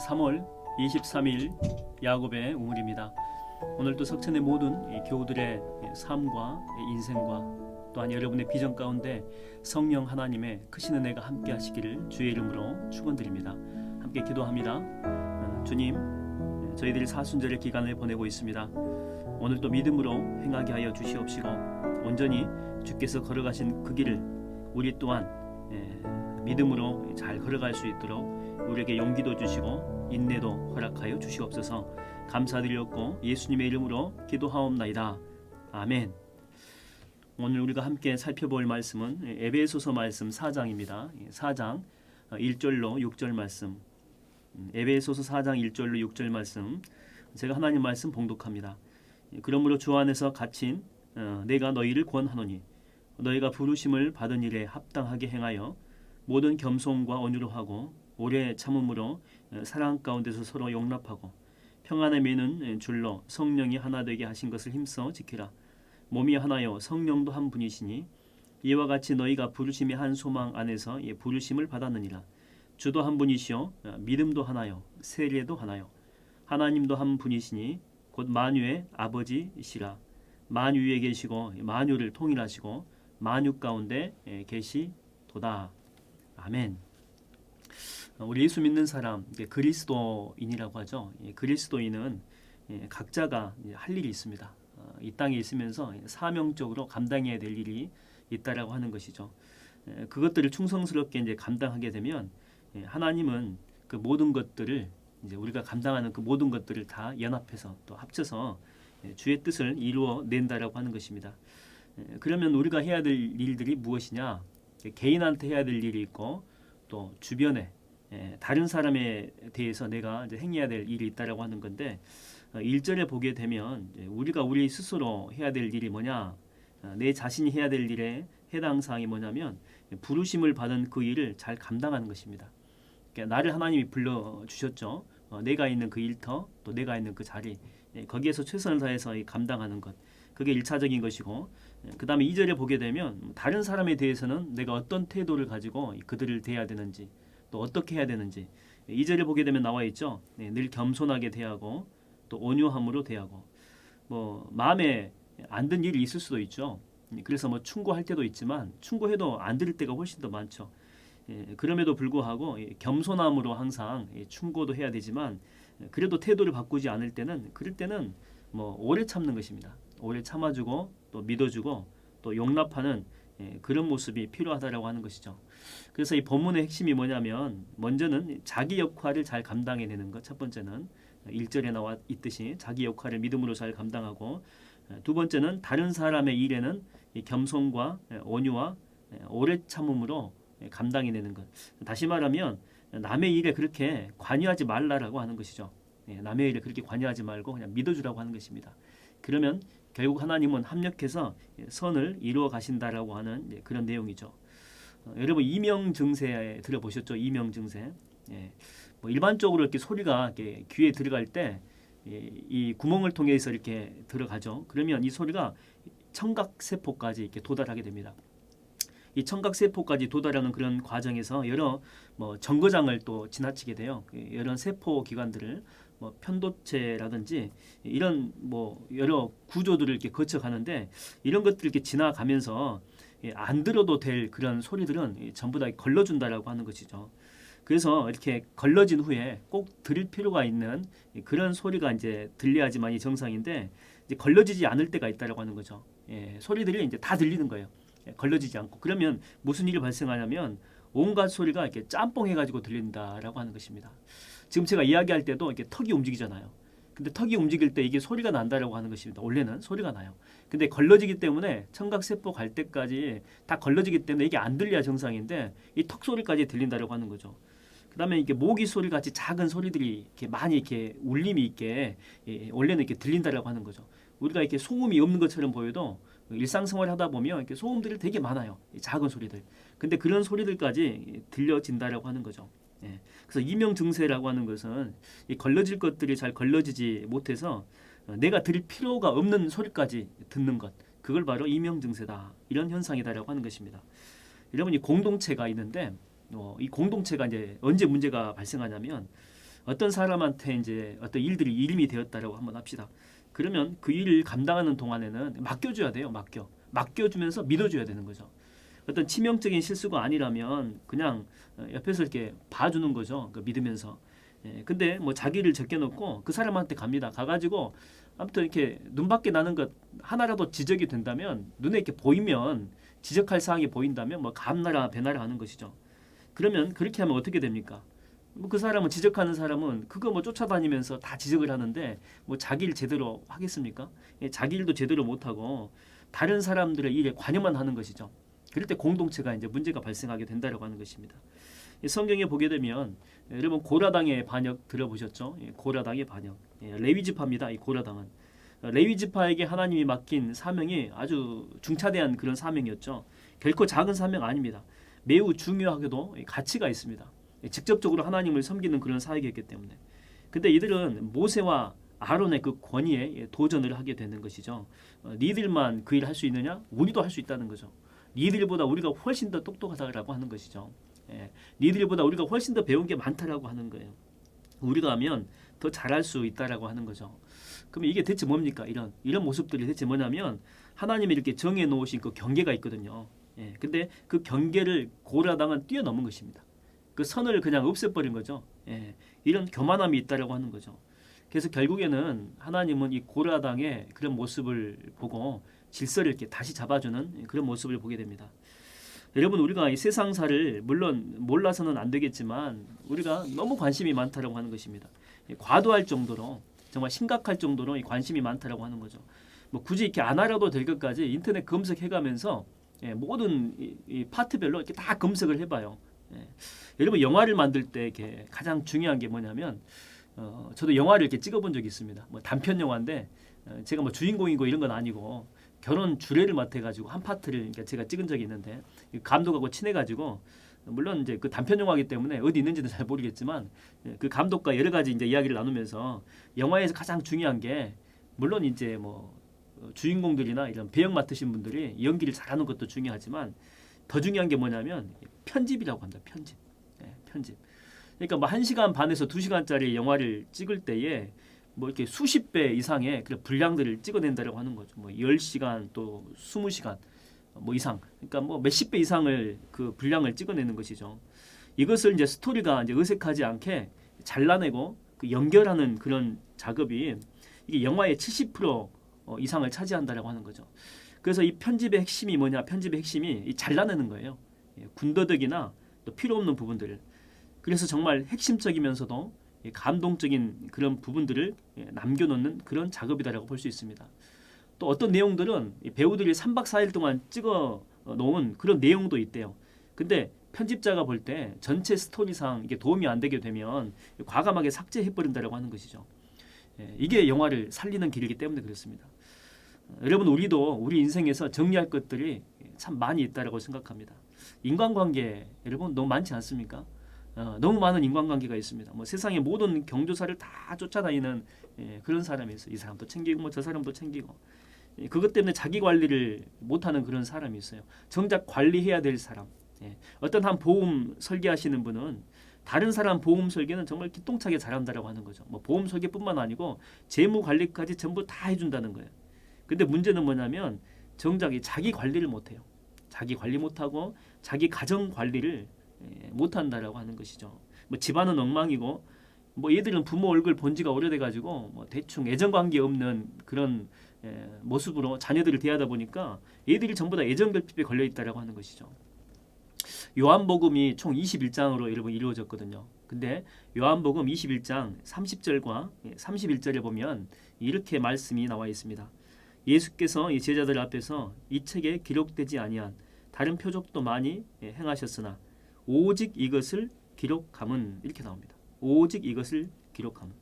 3월 23일 야곱의 우물입니다. 오늘도 석천의 모든 교우들의 삶과 인생과 또한 여러분의 비전 가운데 성령 하나님의 크신 은혜가 함께 하시기를 주의 이름으로 축원드립니다. 함께 기도합니다. 주님, 저희들이 사순절의 기간을 보내고 있습니다. 오늘도 믿음으로 행하게 하여 주시옵시고 온전히 주께서 걸어가신 그 길을 우리 또한 믿음으로 잘 걸어갈 수 있도록 우리에게 용기도 주시고 인내도 허락하여 주시옵소서. 감사드렸고 예수님의 이름으로 기도하옵나이다. 아멘. 오늘 우리가 함께 살펴볼 말씀은 에베소서 말씀 4장입니다. 4장 1절로 6절 말씀. 에베소서 4장 1절로 6절 말씀. 제가 하나님 말씀 봉독합니다. 그러므로 주 안에서 갇힌 내가 너희를 권하노니 너희가 부르심을 받은 일에 합당하게 행하여 모든 겸손과 온유로 하고 오래 참음으로 사랑 가운데서 서로 용납하고 평안에 매는 줄로 성령이 하나 되게 하신 것을 힘써 지키라. 몸이 하나요 성령도 한 분이시니 이와 같이 너희가 부르심의 한 소망 안에서 부르심을 받았느니라. 주도 한 분이시요 믿음도 하나요 세례도 하나요 하나님도 한 분이시니 곧 만유의 아버지시라. 만유에 계시고 만유를 통일하시고 만유 가운데 계시도다. 아멘. 우리 예수 믿는 사람, 그리스도인이라고 하죠. 그리스도인은 각자가 할 일이 있습니다. 이 땅에 있으면서 사명적으로 감당해야 될 일이 있다라고 하는 것이죠. 그것들을 충성스럽게 이제 감당하게 되면 하나님은 그 모든 것들을 이제 우리가 감당하는 그 모든 것들을 다 연합해서 또 합쳐서 주의 뜻을 이루어 낸다라고 하는 것입니다. 그러면 우리가 해야 될 일들이 무엇이냐? 개인한테 해야 될 일이 있고 또 주변에 다른 사람에 대해서 내가 이제 행해야 될 일이 있다라고 하는 건데 1절에 보게 되면 우리가 우리 스스로 해야 될 일이 뭐냐? 내 자신이 해야 될 일의 해당 사항이 뭐냐면 부르심을 받은 그 일을 잘 감당하는 것입니다. 그러니까 나를 하나님이 불러주셨죠. 내가 있는 그 일터 또 내가 있는 그 자리 거기에서 최선을 다해서 감당하는 것 그게 1차적인 것이고 그 다음에 2절에 보게 되면 다른 사람에 대해서는 내가 어떤 태도를 가지고 그들을 대해야 되는지 또 어떻게 해야 되는지 2절에 보게 되면 나와 있죠. 늘 겸손하게 대하고 또 온유함으로 대하고 뭐 마음에 안 든 일이 있을 수도 있죠. 그래서 뭐 충고할 때도 있지만 충고해도 안 들을 때가 훨씬 더 많죠. 그럼에도 불구하고 겸손함으로 항상 충고도 해야 되지만 그래도 태도를 바꾸지 않을 때는 그럴 때는 뭐 오래 참는 것입니다. 오래 참아주고 또 믿어주고 또 용납하는 그런 모습이 필요하다라고 하는 것이죠. 그래서 이 본문의 핵심이 뭐냐면 먼저는 자기 역할을 잘 감당해내는 것. 첫 번째는 1절에 나와 있듯이 자기 역할을 믿음으로 잘 감당하고 두 번째는 다른 사람의 일에는 겸손과 온유와 오래 참음으로 감당해내는 것. 다시 말하면 남의 일에 그렇게 관여하지 말라라고 하는 것이죠. 남의 일에 그렇게 관여하지 말고 그냥 믿어주라고 하는 것입니다. 그러면 결국 하나님은 합력해서 선을 이루어 가신다라고 하는 그런 내용이죠. 여러분 이명증세 들어보셨죠? 이명증세. 뭐 일반적으로 이렇게 소리가 이렇게 귀에 들어갈 때 이 구멍을 통해서 이렇게 들어가죠. 그러면 이 소리가 청각세포까지 이렇게 도달하게 됩니다. 이 청각세포까지 도달하는 그런 과정에서 여러 뭐 정거장을 또 지나치게 돼요. 여러 세포 기관들을 뭐 편도체라든지 이런 뭐 여러 구조들을 이렇게 거쳐가는데 이런 것들을 이렇게 지나가면서 안 들어도 될 그런 소리들은 전부 다 걸러준다라고 하는 것이죠. 그래서 이렇게 걸러진 후에 꼭 들을 필요가 있는 그런 소리가 이제 들려야지만이 정상인데 이제 걸러지지 않을 때가 있다라고 하는 거죠. 소리들이 이제 다 들리는 거예요. 걸러지지 않고 그러면 무슨 일이 발생하냐면 온갖 소리가 이렇게 짬뽕해가지고 들린다라고 하는 것입니다. 지금 제가 이야기할 때도 이렇게 턱이 움직이잖아요. 근데 턱이 움직일 때 이게 소리가 난다라고 하는 것입니다. 원래는 소리가 나요. 근데 걸러지기 때문에 청각세포 갈 때까지 다 걸러지기 때문에 이게 안 들려야 정상인데 이 턱 소리까지 들린다라고 하는 거죠. 그다음에 이게 모기 소리 같이 작은 소리들이 이렇게 많이 이렇게 울림이 있게 원래는 이렇게 들린다라고 하는 거죠. 우리가 이렇게 소음이 없는 것처럼 보여도 일상생활을 하다 보면 이렇게 소음들이 되게 많아요. 작은 소리들. 근데 그런 소리들까지 들려진다라고 하는 거죠. 그래서 이명증세라고 하는 것은 이 걸러질 것들이 잘 걸러지지 못해서 내가 들을 필요가 없는 소리까지 듣는 것. 그걸 바로 이명증세다. 이런 현상이다라고 하는 것입니다. 여러분 이 공동체가 있는데 이 공동체가 이제 언제 문제가 발생하냐면 어떤 사람한테 이제 어떤 일들이 일임이 되었다라고 한번 합시다. 그러면 그 일을 감당하는 동안에는 맡겨줘야 돼요. 맡겨주면서 믿어줘야 되는 거죠. 어떤 치명적인 실수가 아니라면 그냥 옆에서 이렇게 봐주는 거죠. 그 믿으면서. 근데 뭐 자기를 제껴놓고 그 사람한테 갑니다. 가가지고 아무튼 이렇게 눈밖에 나는 것 하나라도 지적이 된다면, 눈에 이렇게 보이면, 지적할 사항이 보인다면 뭐 감나라 배나라 하는 것이죠. 그러면 그렇게 하면 어떻게 됩니까? 뭐 그 사람은, 지적하는 사람은 그거 뭐 쫓아다니면서 다 지적을 하는데 뭐 자기 일 제대로 하겠습니까? 자기 일도 제대로 못하고 다른 사람들의 일에 관여만 하는 것이죠. 그럴 때 공동체가 이제 문제가 발생하게 된다라고 하는 것입니다. 성경에 보게 되면 여러분 고라당의 반역 들어보셨죠? 고라당의 반역. 레위 지파입니다. 이 고라당은 레위 지파에게 하나님이 맡긴 사명이 아주 중차대한 그런 사명이었죠. 결코 작은 사명 아닙니다. 매우 중요하게도 가치가 있습니다. 직접적으로 하나님을 섬기는 그런 사역이었기 때문에. 근데 이들은 모세와 아론의 그 권위에 도전을 하게 되는 것이죠. 니들만 그 일을 할 수 있느냐? 우리도 할 수 있다는 거죠. 니들보다 우리가 훨씬 더 똑똑하다라고 하는 것이죠. 니들보다 우리가 훨씬 더 배운 게 많다라고 하는 거예요. 우리가 하면 더 잘할 수 있다라고 하는 거죠. 그럼 이게 대체 뭡니까? 이런 모습들이 대체 뭐냐면 하나님이 이렇게 정해 놓으신 그 경계가 있거든요. 근데 그 경계를 고라당은 뛰어넘은 것입니다. 그 선을 그냥 없애버린 거죠. 이런 교만함이 있다라고 하는 거죠. 그래서 결국에는 하나님은 이 고라당의 그런 모습을 보고 질서를 이렇게 다시 잡아주는 그런 모습을 보게 됩니다. 여러분, 우리가 이 세상사를 물론 몰라서는 안 되겠지만 우리가 너무 관심이 많다라고 하는 것입니다. 과도할 정도로, 정말 심각할 정도로 이 관심이 많다라고 하는 거죠. 뭐 굳이 이렇게 안 알아도 될 것까지 인터넷 검색해가면서 모든 이 파트별로 이렇게 다 검색을 해봐요. 여러분, 영화를 만들 때 이렇게 가장 중요한 게 뭐냐면, 저도 영화를 이렇게 찍어본 적이 있습니다. 뭐 단편 영화인데 제가 뭐 주인공이고 이런 건 아니고 결혼 주례를 맡아가지고 한 파트를 그러니까 제가 찍은 적이 있는데, 감독하고 친해가지고, 물론 이제 그 단편 영화이기 때문에 어디 있는지는 잘 모르겠지만 그 감독과 여러 가지 이제 이야기를 나누면서 영화에서 가장 중요한 게, 물론 이제 뭐 주인공들이나 이런 배역 맡으신 분들이 연기를 잘하는 것도 중요하지만 더 중요한 게 뭐냐면 편집이라고 합니다. 편집. 그러니까 뭐 1시간 반에서 2시간짜리 영화를 찍을 때에 뭐 이렇게 수십 배 이상의 그런 분량들을 찍어낸다라고 하는 거죠. 뭐 10시간 또 20시간 뭐 이상. 그러니까 뭐 몇십 배 이상을 그 분량을 찍어내는 것이죠. 이것을 이제 스토리가 이제 어색하지 않게 잘라내고 그 연결하는 그런 작업이 이게 영화의 70% 이상을 차지한다라고 하는 거죠. 그래서 이 편집의 핵심이 뭐냐? 편집의 핵심이 이 잘라내는 거예요. 군더더기나 또 필요 없는 부분들을. 그래서 정말 핵심적이면서도 감동적인 그런 부분들을 남겨놓는 그런 작업이다라고 볼 수 있습니다. 또 어떤 내용들은 배우들이 3박 4일 동안 찍어 놓은 그런 내용도 있대요. 근데 편집자가 볼 때 전체 스토리상 이게 도움이 안 되게 되면 과감하게 삭제해버린다라고 하는 것이죠. 이게 영화를 살리는 길이기 때문에 그렇습니다. 여러분, 우리도 우리 인생에서 정리할 것들이 참 많이 있다라고 생각합니다. 인간관계 여러분 너무 많지 않습니까? 너무 많은 인간관계가 있습니다. 뭐 세상의 모든 경조사를 다 쫓아다니는 그런 사람이 있어요. 이 사람도 챙기고 뭐 저 사람도 챙기고, 그것 때문에 자기 관리를 못하는 그런 사람이 있어요. 정작 관리해야 될 사람. 어떤 한 보험 설계하시는 분은 다른 사람 보험 설계는 정말 기똥차게 잘한다라고 하는 거죠. 뭐 보험 설계뿐만 아니고 재무 관리까지 전부 다 해준다는 거예요. 근데 문제는 뭐냐면 정작 자기 관리를 못해요. 자기 관리 못하고 자기 가정 관리를 못한다라고 하는 것이죠. 뭐 집안은 엉망이고, 뭐 얘들은 부모 얼굴 본 지가 오래돼가지고 뭐 대충 애정관계 없는 그런 모습으로 자녀들을 대하다 보니까 얘들이 전부 다 애정결핍에 걸려 있다라고 하는 것이죠. 요한복음이 총 21장으로 여러분 이루어졌거든요. 근데 요한복음 21장 30절과 31절에 보면 이렇게 말씀이 나와 있습니다. 예수께서 이 제자들 앞에서 이 책에 기록되지 아니한 다른 표적도 많이 행하셨으나 오직 이것을 기록함은, 이렇게 나옵니다. 오직 이것을 기록함은.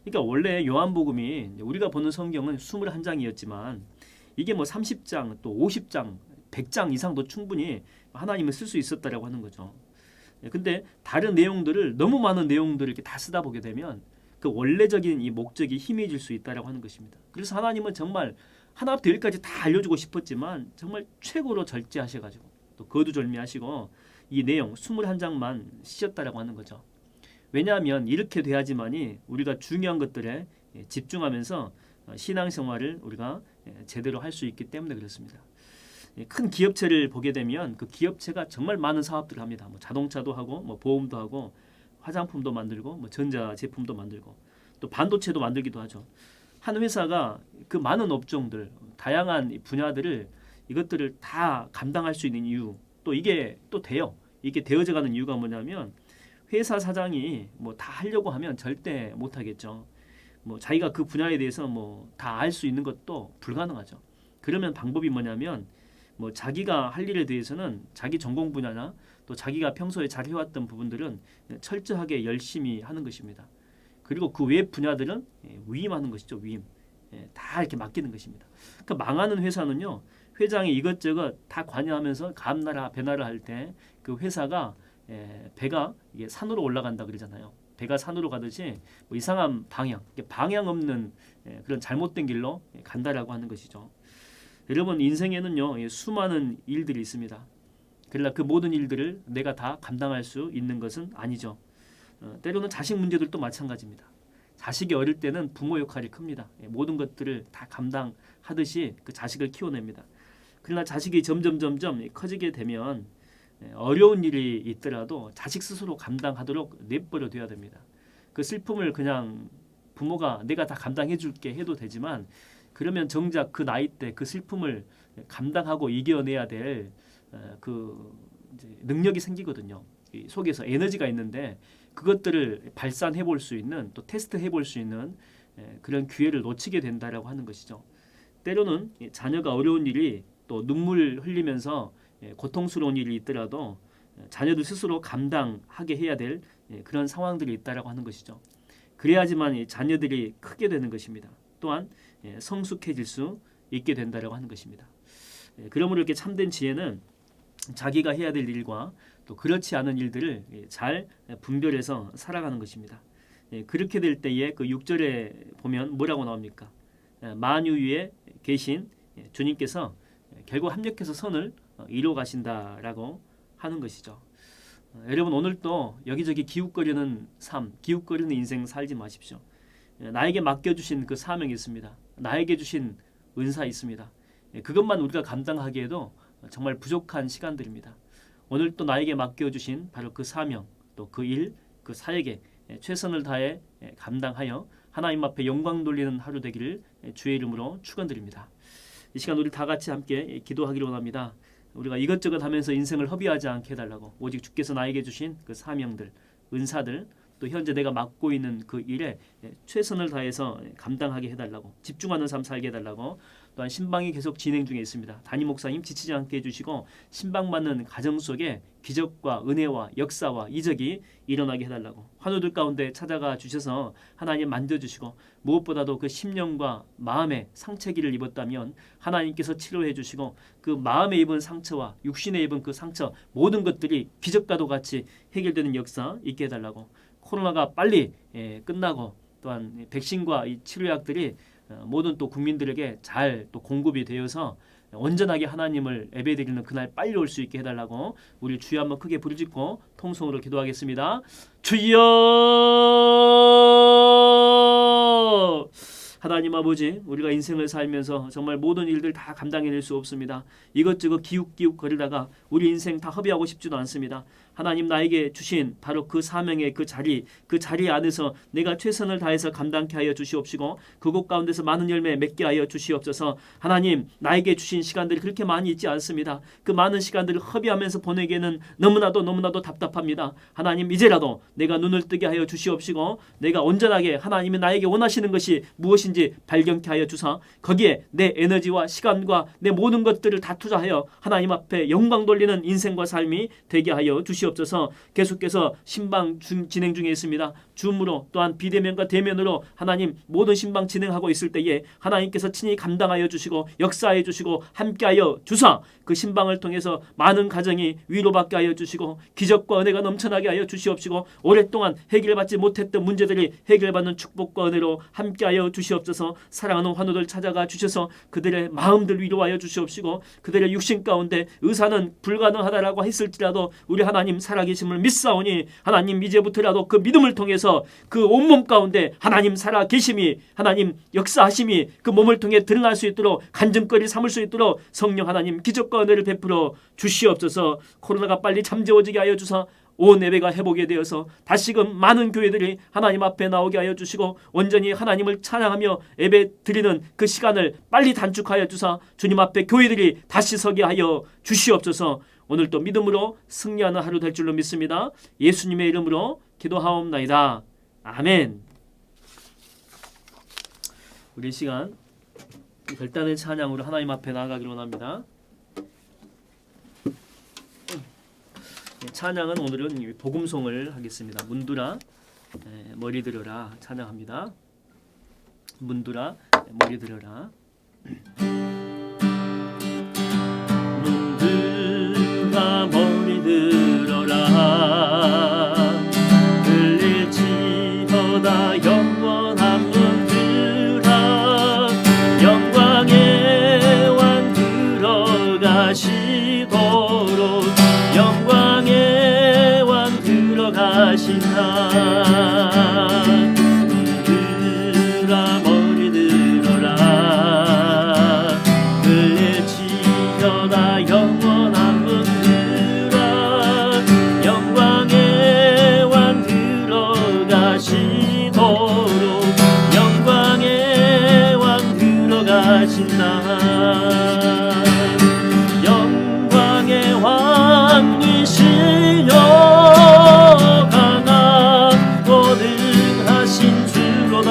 그러니까 원래 요한복음이 우리가 보는 성경은 21장이었지만 이게 뭐 30장 또 50장 100장 이상도 충분히 하나님은 쓸 수 있었다라고 하는 거죠. 근데 다른 내용들을, 너무 많은 내용들을 이렇게 다 쓰다 보게 되면 그 원래적인 이 목적이 희미해질 수 있다라고 하는 것입니다. 그래서 하나님은 정말 하나부터 열까지 다 알려주고 싶었지만 정말 최고로 절제하셔가지고 또 거두절미하시고 이 내용 21장만 쓰셨다라고 하는 거죠. 왜냐하면 이렇게 돼야지만이 우리가 중요한 것들에 집중하면서 신앙생활을 우리가 제대로 할 수 있기 때문에 그렇습니다. 큰 기업체를 보게 되면 그 기업체가 정말 많은 사업들을 합니다. 뭐 자동차도 하고 뭐 보험도 하고 화장품도 만들고 뭐 전자 제품도 만들고 또 반도체도 만들기도 하죠. 한 회사가 그 많은 업종들, 다양한 분야들을 이것들을 다 감당할 수 있는 이유, 또 이게 또 돼요. 이게 되어져 가는 이유가 뭐냐면 회사 사장이 뭐 다 하려고 하면 절대 못 하겠죠. 뭐 자기가 그 분야에 대해서 뭐 다 알 수 있는 것도 불가능하죠. 그러면 방법이 뭐냐면 뭐 자기가 할 일에 대해서는 자기 전공 분야나 또 자기가 평소에 잘 해왔던 부분들은 철저하게 열심히 하는 것입니다. 그리고 그 외 분야들은 위임하는 것이죠. 위임. 다 이렇게 맡기는 것입니다. 그러니까 망하는 회사는요. 회장이 이것저것 다 관여하면서 감나라 배나라 할 때 그 회사가 배가 이게 산으로 올라간다 그러잖아요. 배가 산으로 가듯이 뭐 이상한 방향 없는 그런 잘못된 길로 간다라고 하는 것이죠. 여러분 인생에는요 수많은 일들이 있습니다. 그러나 그 모든 일들을 내가 다 감당할 수 있는 것은 아니죠. 때로는 자식 문제들도 마찬가지입니다. 자식이 어릴 때는 부모 역할이 큽니다. 모든 것들을 다 감당하듯이 그 자식을 키워냅니다. 그러나 자식이 점점 커지게 되면 어려운 일이 있더라도 자식 스스로 감당하도록 내버려 둬야 됩니다. 그 슬픔을 그냥 부모가 내가 다 감당해 줄게 해도 되지만 그러면 정작 그 나이 때 그 슬픔을 감당하고 이겨내야 될 그 능력이 생기거든요. 이 속에서 에너지가 있는데 그것들을 발산해 볼 수 있는 또 테스트해 볼 수 있는 그런 기회를 놓치게 된다라고 하는 것이죠. 때로는 자녀가 어려운 일이 또 눈물 흘리면서 고통스러운 일이 있더라도 자녀들 스스로 감당하게 해야 될 그런 상황들이 있다라고 하는 것이죠. 그래야지만 자녀들이 크게 되는 것입니다. 또한 성숙해질 수 있게 된다라고 하는 것입니다. 그러므로 이렇게 참된 지혜는 자기가 해야 될 일과 또 그렇지 않은 일들을 잘 분별해서 살아가는 것입니다. 그렇게 될 때에 그 6절에 보면 뭐라고 나옵니까? 만유 위에 계신 주님께서 결국 합력해서 선을 이루어 가신다라고 하는 것이죠. 여러분 오늘도 여기저기 기웃거리는 삶, 기웃거리는 인생 살지 마십시오. 나에게 맡겨주신 그 사명이 있습니다. 나에게 주신 은사 있습니다. 그것만 우리가 감당하기에도 정말 부족한 시간들입니다. 오늘 또 나에게 맡겨주신 바로 그 사명, 또 그 일, 그 사역에 최선을 다해 감당하여 하나님 앞에 영광 돌리는 하루 되기를 주의 이름으로 축원드립니다. 이 시간 우리 다 같이 함께 기도하기를 원합니다. 우리가 이것저것 하면서 인생을 허비하지 않게 해달라고 오직 주께서 나에게 주신 그 사명들, 은사들 또 현재 내가 맡고 있는 그 일에 최선을 다해서 감당하게 해달라고 집중하는 삶 살게 해달라고 또한 신방이 계속 진행 중에 있습니다. 담임 목사님 지치지 않게 해주시고 신방받는 가정 속에 기적과 은혜와 역사와 이적이 일어나게 해달라고 환우들 가운데 찾아가 주셔서 하나님 만져주시고 무엇보다도 그 심령과 마음의 상처기를 입었다면 하나님께서 치료해 주시고 그 마음에 입은 상처와 육신에 입은 그 상처 모든 것들이 기적과도 같이 해결되는 역사 있게 해달라고 코로나가 빨리 끝나고 또한 백신과 이 치료약들이 모든 또 국민들에게 잘 또 공급이 되어서 온전하게 하나님을 예배드리는 그날 빨리 올 수 있게 해달라고 우리 주여 한번 크게 부르짖고 통성으로 기도하겠습니다. 주여 하나님 아버지 우리가 인생을 살면서 정말 모든 일들 다 감당해낼 수 없습니다. 이것저것 기웃기웃 거리다가 우리 인생 다 허비하고 싶지도 않습니다. 하나님 나에게 주신 바로 그 사명의 그 자리 안에서 내가 최선을 다해서 감당케 하여 주시옵시고 그곳 가운데서 많은 열매 맺게 하여 주시옵소서. 하나님 나에게 주신 시간들이 그렇게 많이 있지 않습니다. 그 많은 시간들을 허비하면서 보내기에는 너무나도 답답합니다. 하나님 이제라도 내가 눈을 뜨게 하여 주시옵시고 내가 온전하게 하나님이 나에게 원하시는 것이 무엇인지 발견케 하여 주사 거기에 내 에너지와 시간과 내 모든 것들을 다 투자하여 하나님 앞에 영광 돌리는 인생과 삶이 되게 하여 주시옵소서. 계속해서 신방 진행 중에 있습니다. 줌으로 또한 비대면과 대면으로 하나님 모든 신방 진행하고 있을 때에 하나님께서 친히 감당하여 주시고 역사해 주시고 함께하여 주사 그 신방을 통해서 많은 가정이 위로받게 하여 주시고 기적과 은혜가 넘쳐나게 하여 주시옵시고 오랫동안 해결받지 못했던 문제들이 해결받는 축복과 은혜로 함께하여 주시옵소서. 주시옵소서. 사랑하는 환우들 찾아가 주셔서 그들의 마음들 위로하여 주시옵시고, 그들의 육신 가운데 의사는 불가능하다라고 했을지라도 우리 하나님 살아계심을 믿사오니 하나님 이제부터라도 그 믿음을 통해서 그 온몸 가운데 하나님 살아계심이, 하나님 역사하심이 그 몸을 통해 드러날 수 있도록 간증거리 삼을 수 있도록 성령 하나님 기적과 은혜를 베풀어 주시옵소서. 코로나가 빨리 잠재워지게 하여 주사 온 예배가 회복이 되어서 다시금 많은 교회들이 하나님 앞에 나오게 하여 주시고 온전히 하나님을 찬양하며 예배 드리는 그 시간을 빨리 단축하여 주사 주님 앞에 교회들이 다시 서게 하여 주시옵소서. 오늘도 믿음으로 승리하는 하루 될 줄로 믿습니다. 예수님의 이름으로 기도하옵나이다. 아멘. 우리 시간 결단의 찬양으로 하나님 앞에 나아가기로 원합니다. 찬양은 오늘은 복음송을 하겠습니다. 문두라 머리 들어라 찬양합니다. 문두라 머리 들어라. 문두라 머리 들어라 들릴지어다 영원한 문두라 영광의 왕 들어가시도록 영광의 왕 들어가신다. 문두라 머리 들어라 들릴지어다 영원한 문두라 영광의 왕 들어가시도록 영광의 왕 들어가신다. 영광의 왕이시여 강하고 능하신 주로다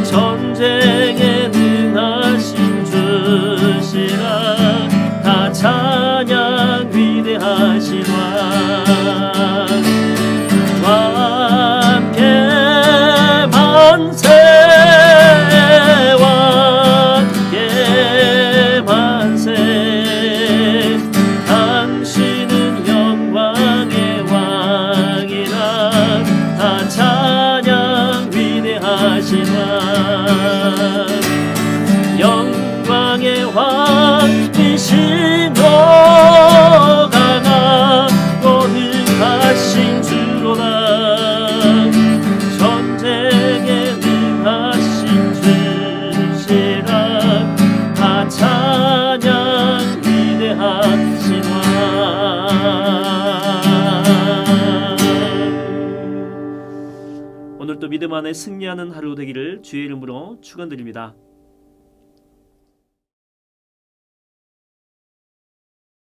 전쟁에 능하신 주시라 다 찬양 위대하신 왕 함께 만세 왕께 만세 당신은 영광의 왕이라 다 찬양 위대하신 왕 영광의 왕이시노 강하고 능하신 주로다 전쟁에 능하신 주시라 다 찬양 위대하신 왕. 오늘도 믿음 안에 승리하는 하루 되기를 주의 이름으로 축원드립니다.